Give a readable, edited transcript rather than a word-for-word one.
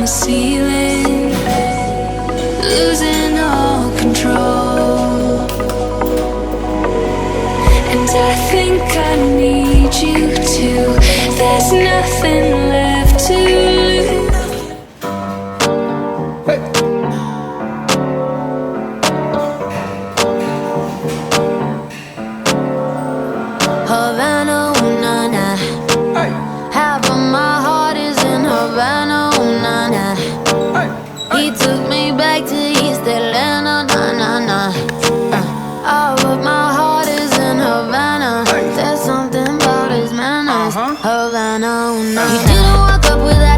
the ceiling, losing all control. And I think I need you too. There's nothing left to lose. Havana, ooh, na, na. Half of my heart is in Havana, ooh, na, na. He took me back to East Atlanta, na, na, na. All of my heart is in Havana. There's something about his manners. Havana, ooh, na, na. He didn't walk up without